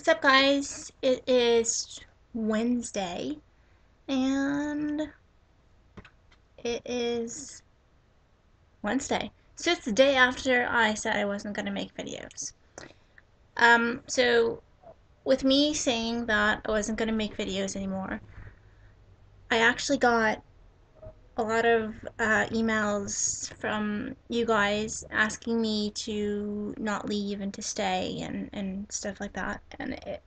What's up, guys? It is Wednesday, and it is Wednesday. So it's the day after I said I wasn't going to make videos. So with me saying that I wasn't going to make videos anymore, I actually got a lot of emails from you guys asking me to not leave and to stay and stuff like that, and it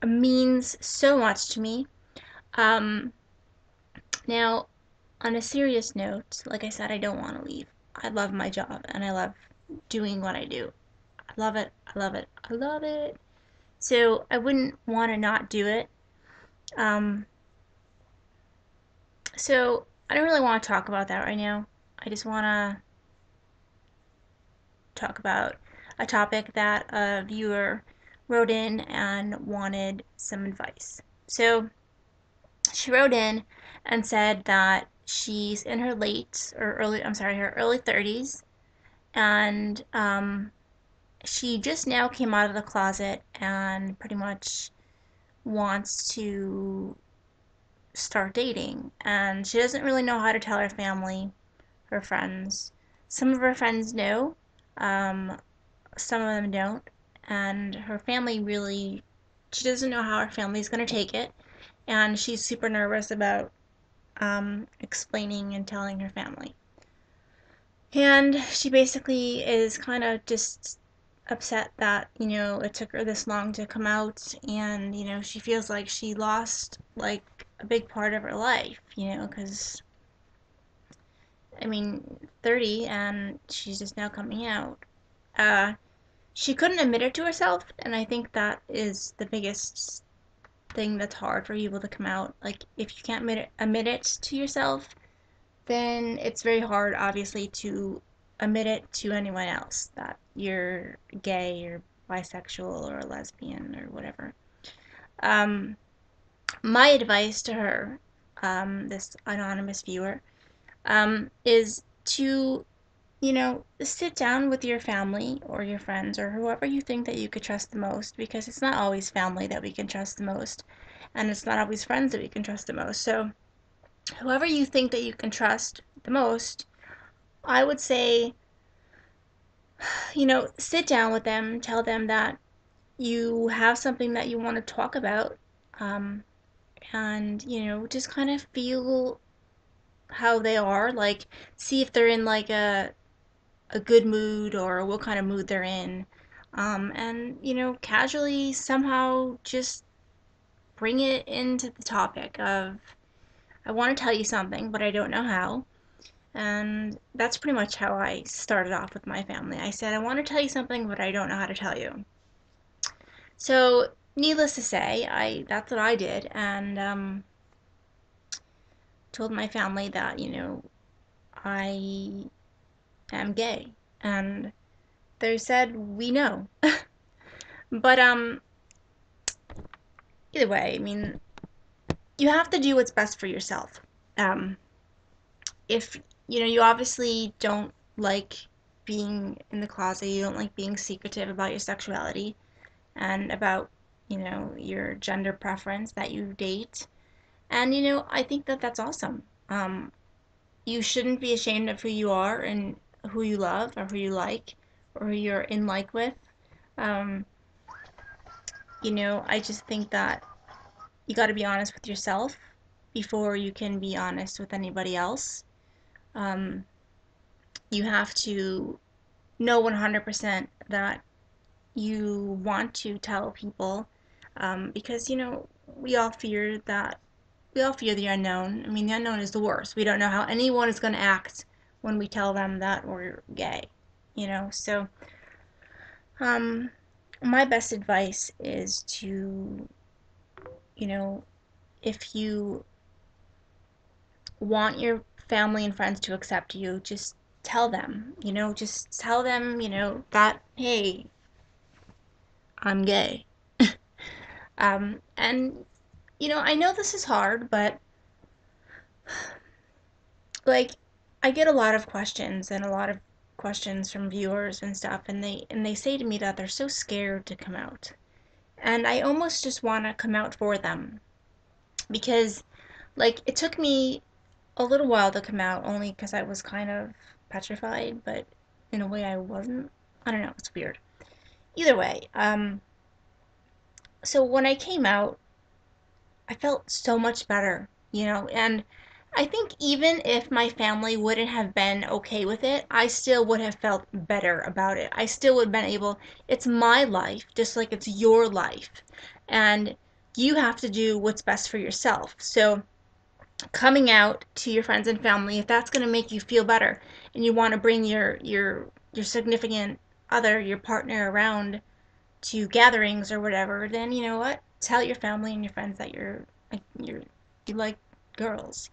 means so much to me. Um, Now, on a serious note, like I said, I don't want to leave. I love my job and I love doing what I do. I love it. I love it. I love it. So I wouldn't want to not do it. Um, so I don't really want to talk about that right now. I just want to talk about a topic that a viewer wrote in and wanted some advice. So she wrote in and said that she's in her her early 30s, and she just now came out of the closet and pretty much wants to start dating. And she doesn't really know how to tell her family, her friends. Some of her friends know, um, some of them don't. And her family really, she doesn't know how her family's going to take it. And she's super nervous about explaining and telling her family. And she basically is kind of just upset that, it took her this long to come out, and, she feels like she lost, like, a big part of her life, because, I mean, 30 and she's just now coming out. Uh, she couldn't admit it to herself, and I think that is the biggest thing that's hard for people to come out. Like, if you can't admit it to yourself, then it's very hard, obviously, to admit it to anyone else that you're gay or bisexual or lesbian or whatever. Um, my advice to her, this anonymous viewer, is to, sit down with your family or your friends or whoever you think that you could trust the most, because it's not always family that we can trust the most, and it's not always friends that we can trust the most. So, whoever you think that you can trust the most, I would say, sit down with them, tell them that you have something that you want to talk about, um, and, just kind of feel how they are. Like, see if they're in like a good mood or what kind of mood they're in. And, casually somehow just bring it into the topic of, I want to tell you something, but I don't know how. And that's pretty much how I started off with my family. I said, I want to tell you something, but I don't know how to tell you. So, needless to say, I that's what I did, and told my family that, I am gay. And they said, we know. But either way, I mean, you have to do what's best for yourself. Um, if, you obviously don't like being in the closet, you don't like being secretive about your sexuality and about, your gender preference that you date. And, I think that that's awesome. You shouldn't be ashamed of who you are and who you love or who you like or who you're in like with. Um, I just think that you got to be honest with yourself before you can be honest with anybody else. Um, you have to know 100% that you want to tell people, because, we all fear that we all fear the unknown. I mean, the unknown is the worst. We don't know how anyone is going to act when we tell them that we're gay, So, um, my best advice is to, you know, if you want your family and friends to accept you, just tell them, that, hey, I'm gay. And, I know this is hard, but like, I get a lot of questions and a lot of questions from viewers and stuff, and they say to me that they're so scared to come out. And I almost just want to come out for them because, like, it took me a little while to come out only because I was kind of petrified, but in a way I wasn't. I don't know, it's weird. Either way, so when I came out, I felt so much better, and I think even if my family wouldn't have been okay with it, I still would have felt better about it. I still would have been able, it's my life, just like it's your life. And you have to do what's best for yourself. So coming out to your friends and family, if that's going to make you feel better and you want to bring your significant other, your partner around to gatherings or whatever, then you know what? Tell your family and your friends that you like girls.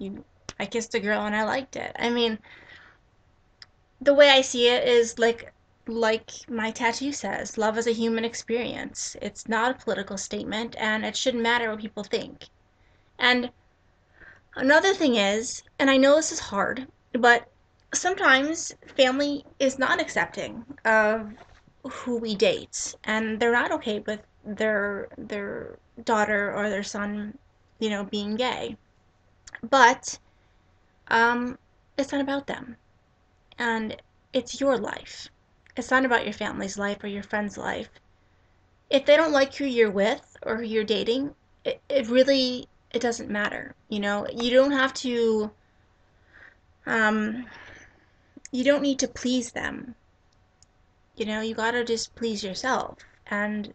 I kissed a girl and I liked it. I mean, the way I see it is like my tattoo says, love is a human experience. It's not a political statement and it shouldn't matter what people think. And another thing is, and I know this is hard, but sometimes family is not accepting of who we date, and they're not okay with their daughter or their son, being gay. But it's not about them, and it's your life. It's not about your family's life or your friend's life. If they don't like who you're with or who you're dating, it really it doesn't matter. You don't have to um, you don't need to please them. You gotta just please yourself. And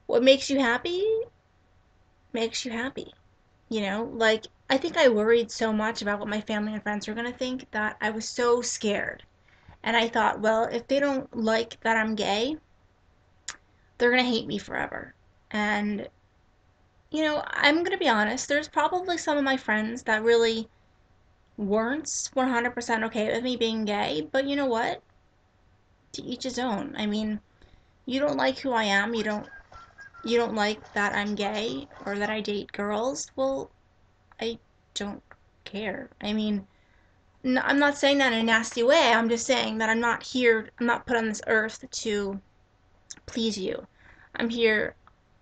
what makes you happy makes you happy. Like, I think I worried so much about what my family and friends were gonna think that I was so scared. And I thought, well, if they don't like that I'm gay, they're gonna hate me forever. And, I'm gonna be honest, there's probably some of my friends that really weren't 100% okay with me being gay, but you know what? To each his own. I mean, you don't like who I am, you don't like that I'm gay or that I date girls, well, I don't care. I mean, I'm not saying that in a nasty way. I'm just saying that I'm not put on this earth to please you. I'm here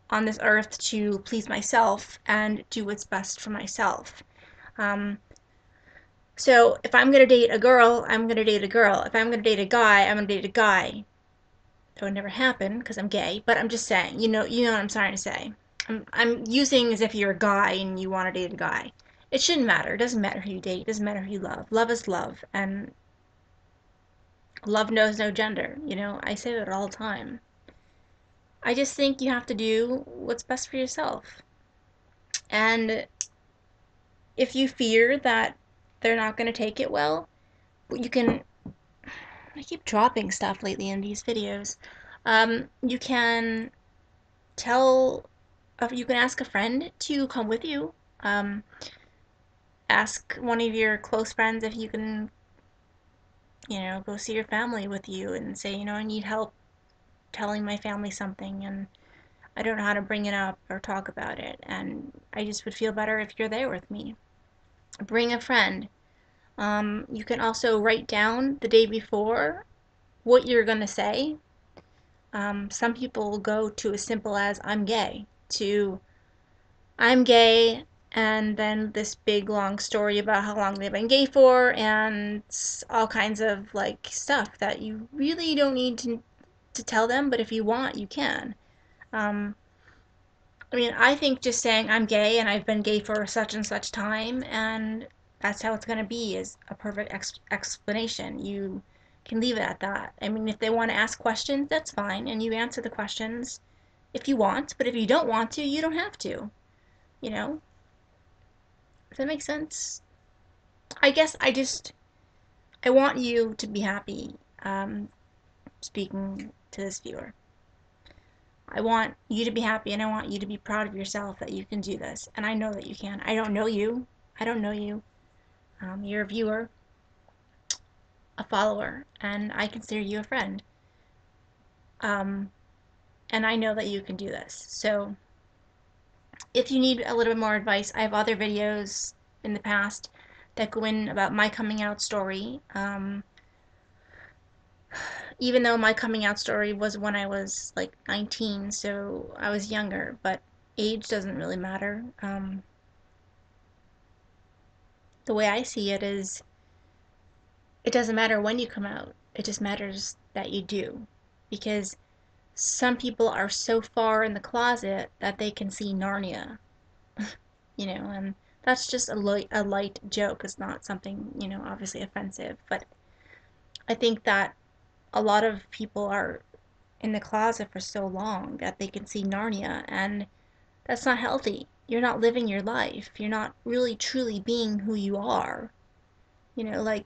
on this earth to please myself and do what's best for myself. Um, so if I'm gonna date a girl, I'm gonna date a girl. If I'm gonna date a guy, I'm gonna date a guy. That would never happen because I'm gay, but I'm just saying, you know what I'm trying to say. I'm using as if you're a guy and you want to date a guy. It shouldn't matter. It doesn't matter who you date. It doesn't matter who you love. Love is love, and love knows no gender. I say that all the time. I just think you have to do what's best for yourself. And if you fear that they're not going to take it well, you can. I keep dropping stuff lately in these videos. You can tell you can ask a friend to come with you. Um, Ask one of your close friends if you can, go see your family with you and say, I need help telling my family something and I don't know how to bring it up or talk about it. And I just would feel better if you're there with me. Bring a friend. You can also write down the day before what you're going to say. Some people will go to as simple as I'm gay, and then this big long story about how long they've been gay for, and all kinds of like stuff that you really don't need to tell them, but if you want, you can. Um, I mean, I think just saying I'm gay and I've been gay for such and such time, and that's how it's gonna be, is a perfect explanation. You can leave it at that. I mean, if they want to ask questions, that's fine, and you answer the questions if you want, but if you don't want to, you don't have to. You know? Does that make sense? I guess I want you to be happy, speaking to this viewer. I want you to be happy and I want you to be proud of yourself that you can do this. And I know that you can. I don't know you. I don't know you. You're a viewer, a follower, and I consider you a friend. Um, and I know that you can do this. So if you need a little bit more advice, I have other videos in the past that go in about my coming out story. even though my coming out story was when I was like 19, so I was younger, but age doesn't really matter. The way I see it is, it doesn't matter when you come out, it just matters that you do. Because some people are so far in the closet that they can see Narnia, and that's just a light joke. It's not something, obviously offensive, but I think that a lot of people are in the closet for so long that they can see Narnia, and that's not healthy. You're not living your life. You're not really truly being who you are. Like,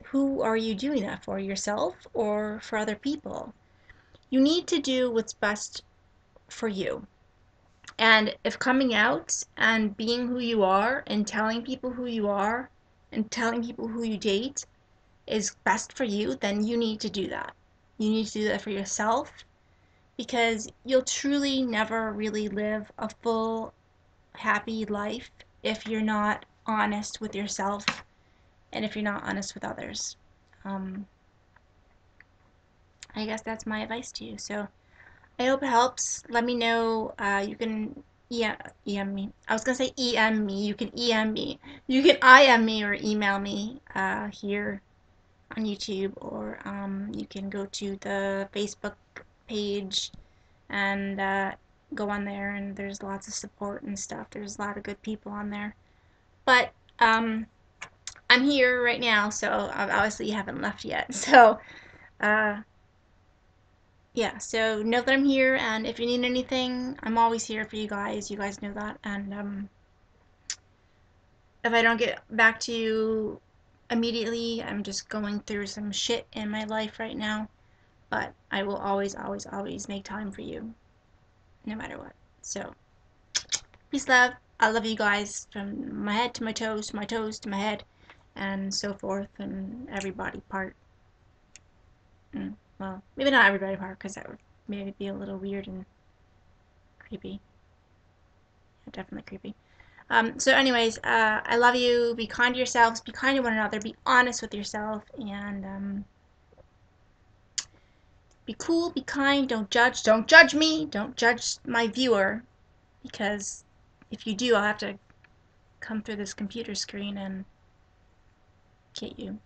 who are you doing that for? Yourself or for other people? You need to do what's best for you. And if coming out and being who you are and telling people who you are and telling people who you date is best for you, then you need to do that. You need to do that for yourself, because you'll truly never really live a full, happy life if you're not honest with yourself and if you're not honest with others. Um, I guess that's my advice to you. So I hope it helps. Let me know. You can EM me. I was gonna say EM me. You can EM me. You can IM me or email me here on YouTube, or you can go to the Facebook page and go on there, and there's lots of support and stuff. There's a lot of good people on there. But I'm here right now, so obviously you haven't left yet. So uh, yeah, so know that I'm here, and if you need anything, I'm always here for you guys. You guys know that. And if I don't get back to you immediately, I'm just going through some shit in my life right now. But I will always, always, always make time for you, no matter what. So, peace, love. I love you guys from my head to my toes to my head, and so forth, and every body part. Well, maybe not every body part, because that would maybe be a little weird and creepy. Yeah, definitely creepy. So anyways, I love you. Be kind to yourselves. Be kind to one another. Be honest with yourself. And be cool. Be kind. Don't judge. Don't judge me. Don't judge my viewer. Because if you do, I'll have to come through this computer screen and get you.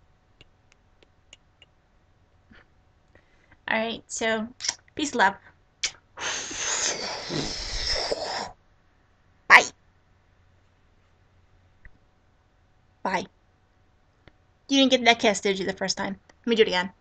Alright, so peace, love. Bye. Bye. You didn't get that kiss, did you, the first time? Let me do it again.